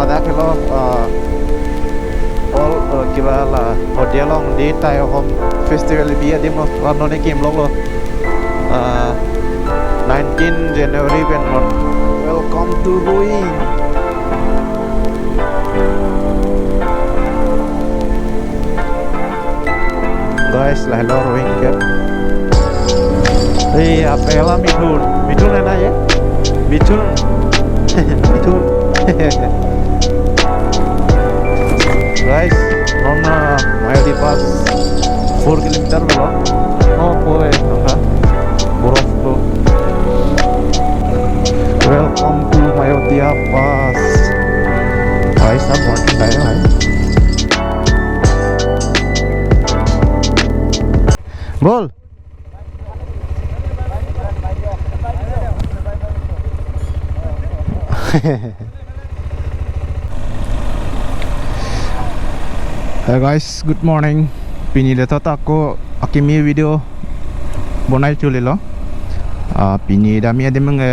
Ladakh lo all kiba la hotelong di tai home festival bi adim lo ranone kim lo 19 January pen mon welcome to Ruing guys lah hello Ruing ke apela Mithun है ना ये Mithun Mithun guys non Mayodi Pass 4 kilometer belum pore angka boros tu welcome to Mayodi Pass guys अब पहुंच गए हैं बोल Hey guys, good morning. Pinili to ako akimi video bonai chuli lo. Pini dami adim nge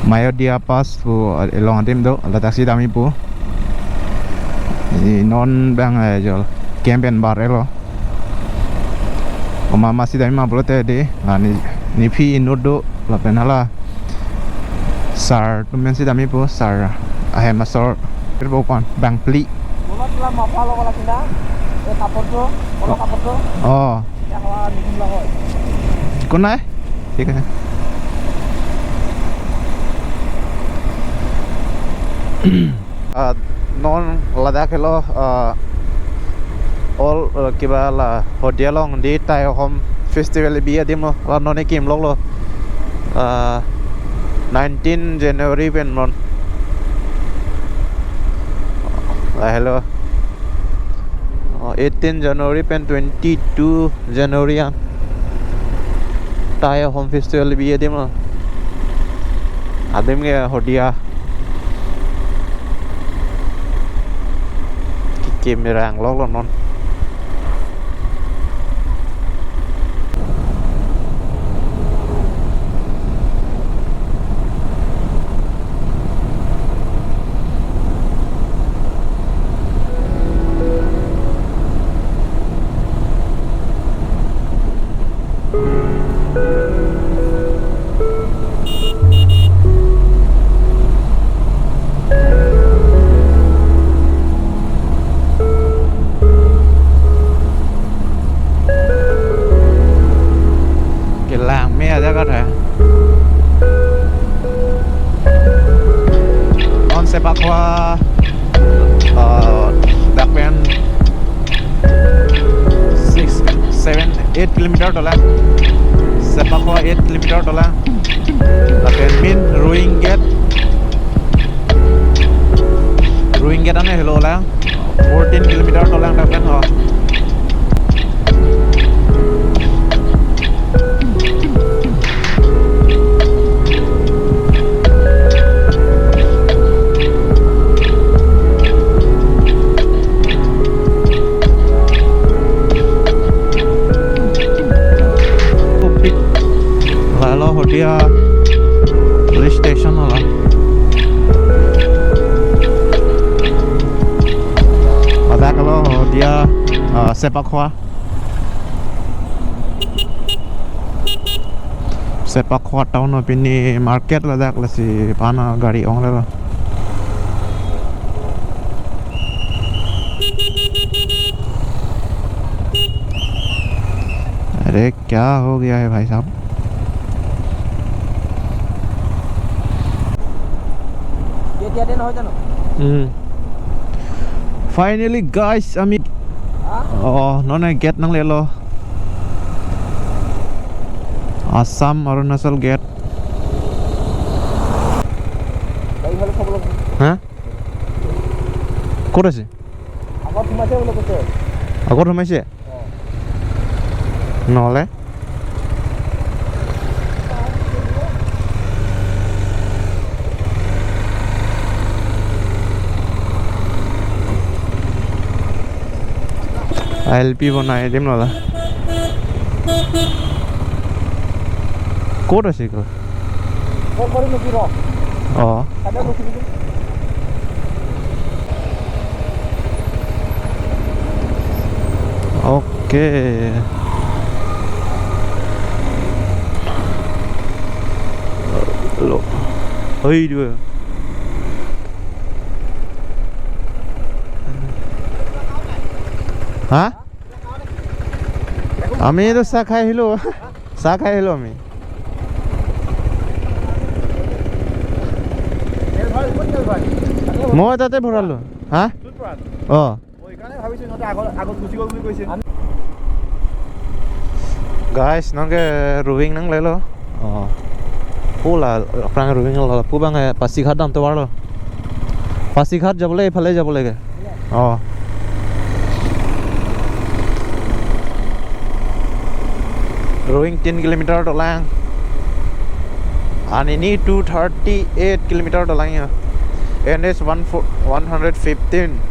Mayodi Pass pu elong adim do la taksi dami pu. Non bang jol campaign bar lo. Oma masih dami ma bolte de ni pi inodo la penala. Sar tu men si dami pu sar ahem masor terbokon bang pli. Mau follow kalau kita kapur tuh, kalau kapur tuh. Oh. Yang lawan bikin lawan. Kunai? ঠিক আছে. Non Ladakh lo all kiba la hotelong di tai home festival bi adim lo ranone kim lo 19 January pen mon hello 18 January pen 22 January an tai home festival bi adim lo adim ge hodia kim rang lo non Sepakwa dakpen 6, 7, 8 kilometer dola Sepakwa 8 kilometer dola dakpen min Ruing Gate ane hello la 14 kilometer dola dakpen dia police station lah ada kalau dia Sepakwa town opini market lah dak lasi pana gari ong lah अरे क्या हो गया है भाई साहब Finally guys, ami nona gate nang lelo Assam Arunachal gate. Hah? Kor ase? Agor somaise? Nole LP बनाए दिम नला कोड আছে को कोड করে নাকি র ada Oke. Lo. Oi dua. Hah? আমি তো চা খাই আহিলো আমি তেল ভৰাই ক'ত তেল ভৰাই মই তাতে ভৰালো হা তোৰ পৰা অ মই কাৰণে ভাবিছো নতে আগত গুচি গ'ল বুলি কৈছে guys nangke rowing nang lelo oh pula prang rowing lo pu bang pasighat dam to warlo pasighat jabole ephale jabole ge oh rowing 10 kilometer to lang and ini 238 kilometer to lang ya and it's 115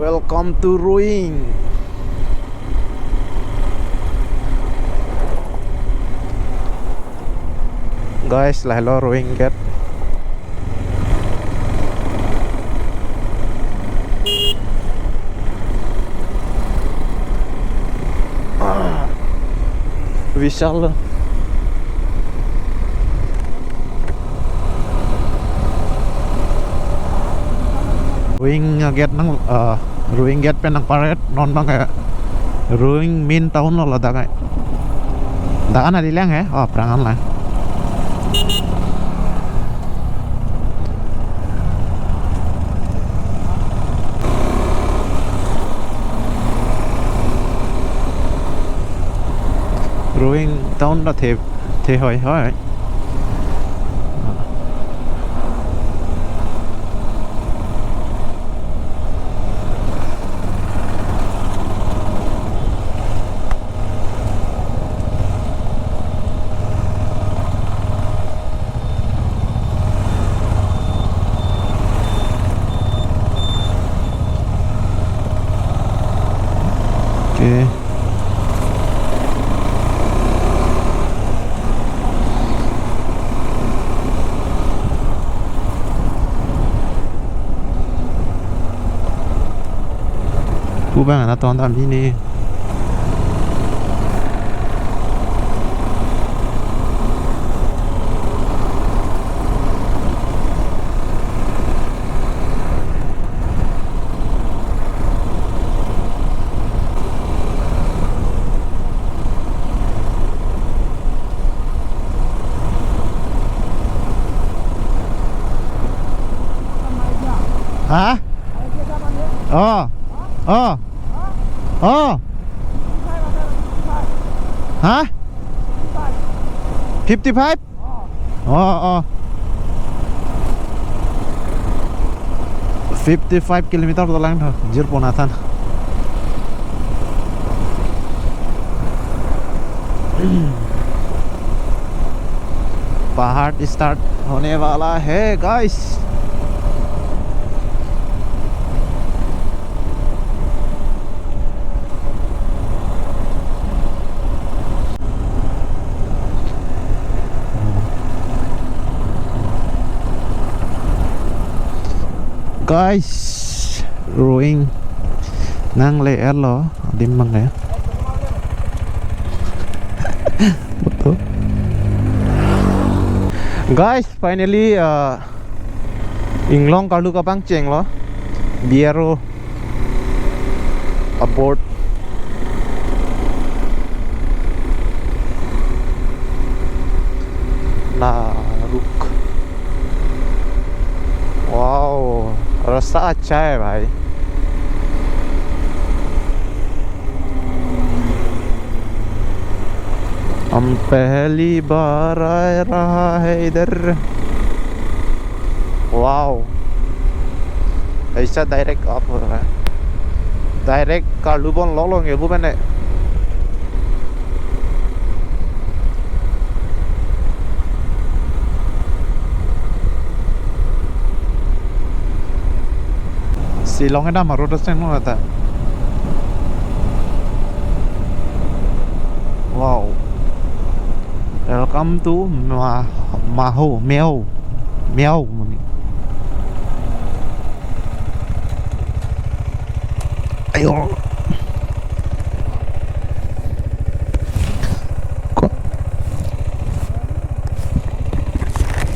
Welcome to rowing. Guys, lah lo rowing get. Vishal. Rowing get nang rowing get pen nang paret non bang ya rowing min tahun lo da kai da kan ada liang ya oh perangan lah rowing tahun là thế hỏi okay. Bang anak tuan tam ini hah? Oh, oh. Oh. Hah? 55? Oh. 55 kilometer to lang tho jir pona than पहाड़ start होने वाला है guys guys rowing nang leer lo dimmang ya betul guys finally inglong kalu kapang ceng lo biaro aboard naruk wow रास्ता अच्छा है भाई हम पहली बार आ रहा है इधर वाओ ऐसा डायरेक्ट अप हो रहा है डायरेक्ट कालुबन लोलोंगे वो मैंने Silong ada marut sen mo ata. Wow. Welcome to Maho Meo Meo. Ayo.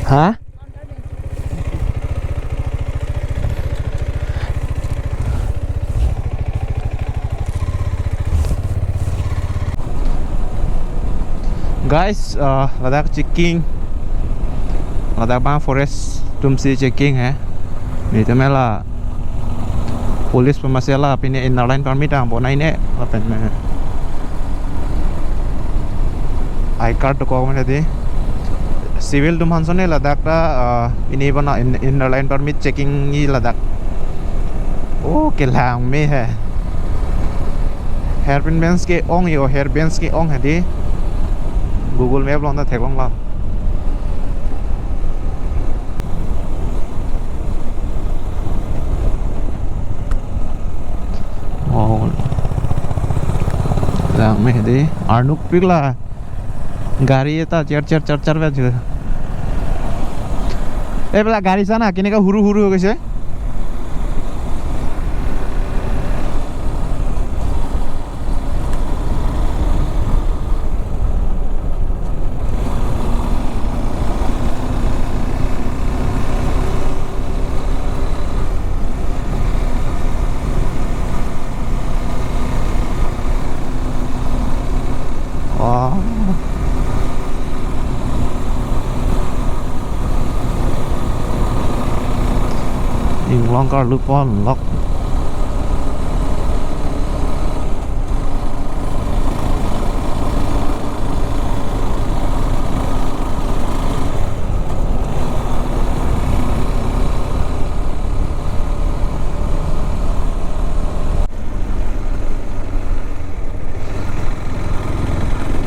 Hah? Guys, Ladakh checking, Ladakh bang forest tumsi checking है, ni tu mela police pemasela pini inner line permit ang bonai ne, apa ni? I card tu kau mana di? Civil tu manson ne Ladakh ta ini bana inner line permit checking ni Ladakh. Oh kelang me है. Hairpin bands ke ong yo hair bands ke ong है di. Google Map long ta thek long la. Oh. Lang me di Arnuk pigla. Gari eta cer baju. Bela gari sana kini ka huru ho gise. Long car look on lock.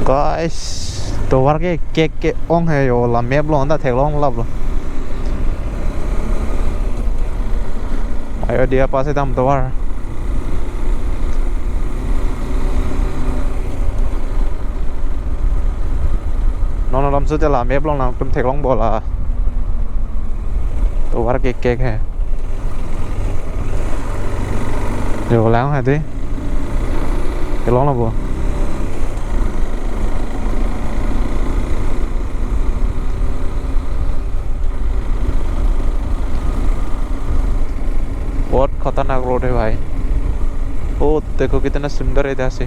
Guys, तो वार के cake के ओंग है यो ला map लो अंदा थेक लोंग लब लो. Ayo dia pasti tam tuar. Nó làm sao cho làm ép long nào tum thek long bo la. Tuar kek है. Điều láng hay thế. Cái long là bo. बहुत खतरनाक road है भाई. ओ देखो कितना सुंदर है इधर से.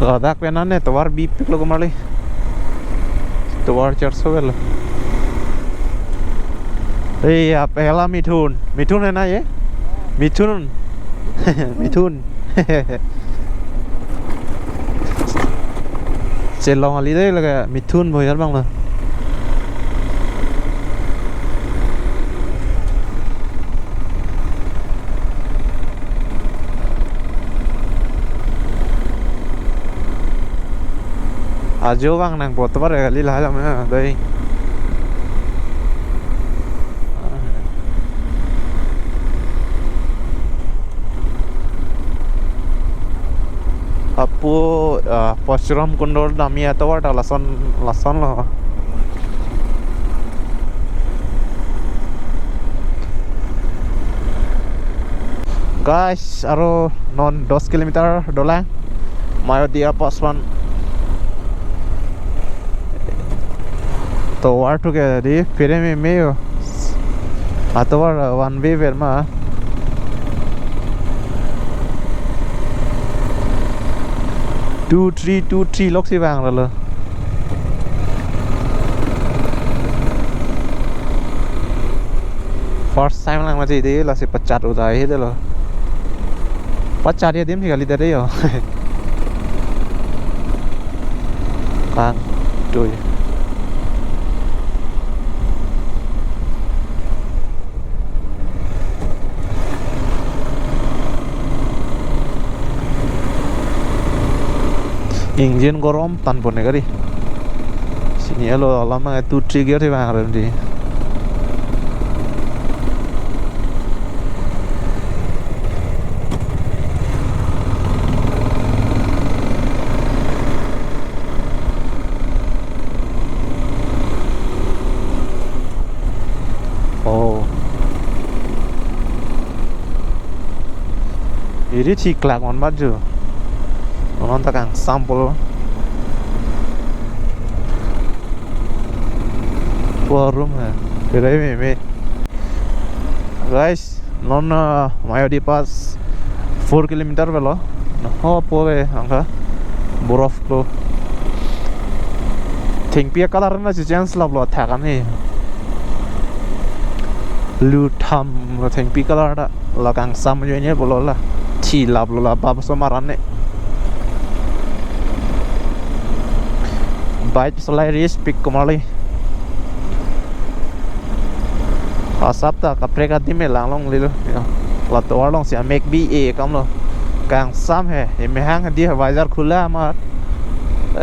लद्दाख पे ना ने तवार बीप पिक लोग माले तवार 400 वेल. ये आप पहला मिथुन है ना ये मिथुन. Mithun. Trên lòng ali đấy là cái Mithun mới hết bằng rồi. Ajo bang nang foto bar kali lah lama đây. Apu Pachuram Kundor nami atau apa lason loh. Guys, aro non 2 kilometer dolang. Mayo dia paswan. तो वार to के दी फिरे में Mayo atau war one way verma 2323 lok si vàng rồi. First time lang masih di lah si pecat udah itu loh. Pecat dia tim kali tadi yo. Kang, tuh. Engine গরম টানবো না গাড়ি Sini lo lama itu trigger di mana nanti. Oh, ini ciklah kon baju. Orang takkan sampul. Forum है फिर में guys non Mayodi Pass 4 kilometer velo no pove angka borof lo thengpia color na si chance lablo thakan ni lu tham thengpi color da lakang sam jo ne bolola thi lablo la bab somaran ne bike slide race pick komali asap ta kapre ka di me lang long lilo la to long sia make bi e kam lo kang sam hai e me hang di visor khula ma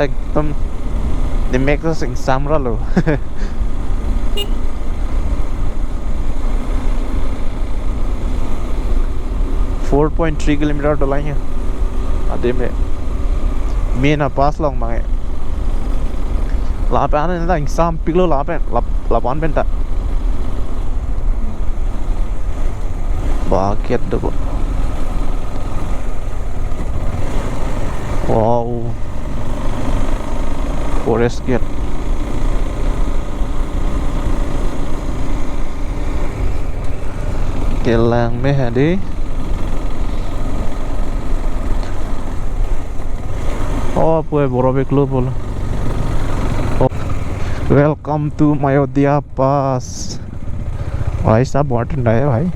ekdom de make to sing sam ra lo 4.3 kilometer to lai ade me na pass long ma la pa na la sam piklo la pan ben ta Bakit dulu. Wow. Forest gate. Kelang meh adi. Oh, pue borobe club bolo. Oh. Welcome to Mayodhya Pass. भाई साहब बहुत ठंडा है भाई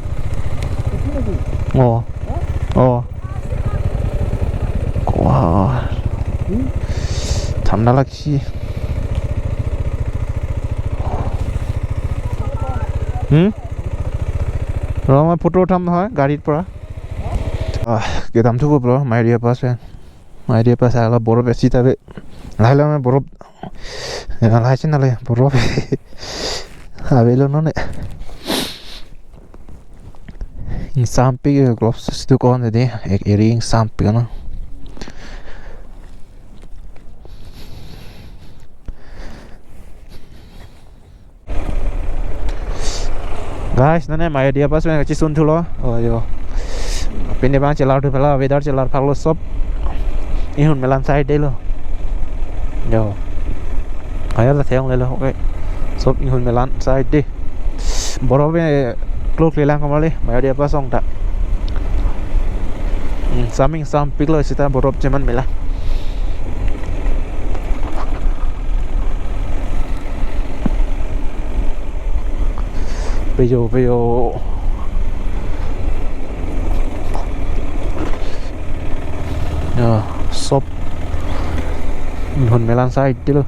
wah ঠান্ডা লাগছে মই photo উঠাম নহয় গাড়ীৰ পৰা কেদামটো ক'ব মাইডিয়া পাছ অলপ বৰফ বেছি তাবে লাহে লাহে বৰফ লাহেছে নালাগে বৰফ আবেলো নে sampai gloves itu kau nanti ering sampai kan guys nane Mayodhya Pass में अच्छी सुन थोड़ा यो पिने बांग चला उठे पहला वेदर चला फालो सब इहुन मेलान साइड दे लो यो आया तो थे ले लो ओके सब इहुन मेलान साइड दे बरोबर में Kluk lilang kembali, Mayodhya Pass ong tak. Saming sampik lo sita borop cuman mila. Peyo. Ya, sop. Hon melan side dulu.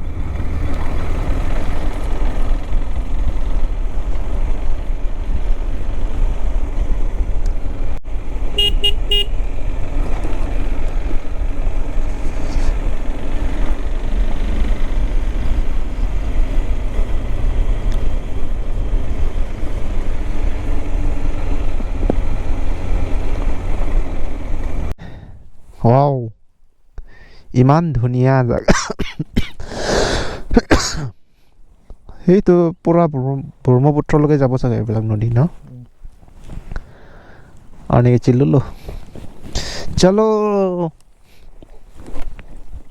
Wow, iman dunia itu pura Brahmaputra loge jabo saga bilang nodi no आने चिल्लो लो चलो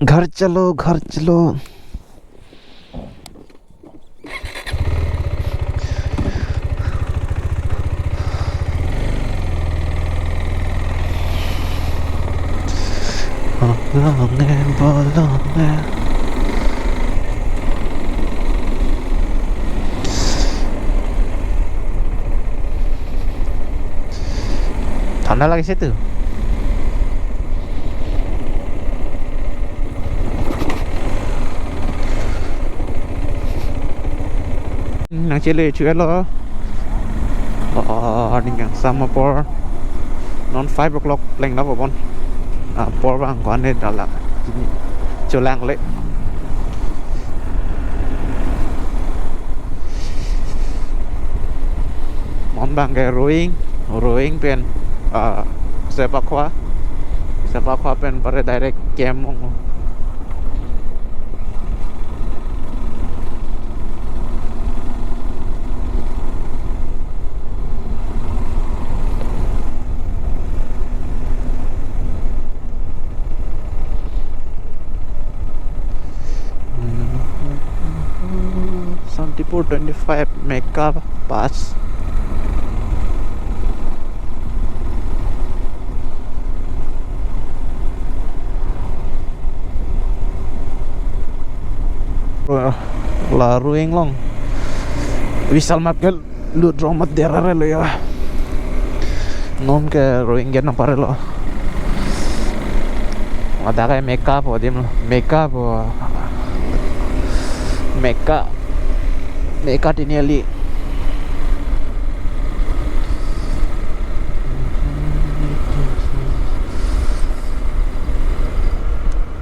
घर चलो bolonge ठंडा लगे से तू nang chile chuelo dengan sama por non 5 o'clock leng đó bọn por bang quan nên là cholang lệ bangkai rowing pen sepak khwa pen pare direct camp mong Santipur 25 mega pass. La ruing long wisal mat ke lu dromat derare lo ya nom ke ruing gen pare lo ada kayak makeup o dim lo makeup ini ali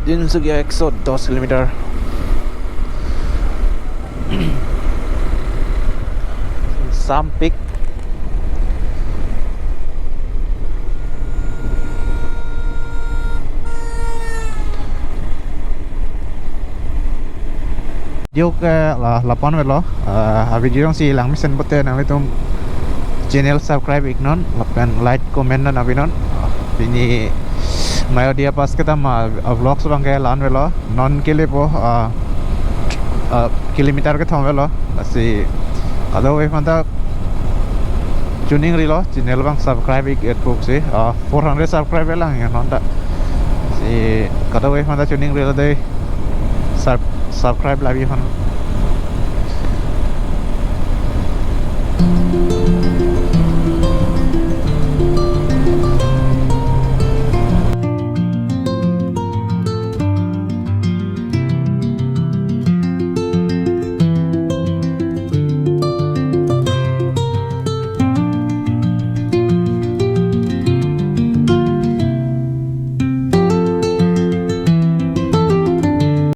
din sugi 110 kilometer Sampik video ke lah lapan velo video yang si lang misen bote na itu channel subscribe iknon lapan like comment na nabinon ini mayo dia pas kita ma vlog sebang ke lan velo non kile po kilometer ke thom velo asi ada way manta tuning rilo channel bang subscribe ik book si 400 subscribe lang ya nonta si kada way manta tuning rilo dei subscribe lagi kan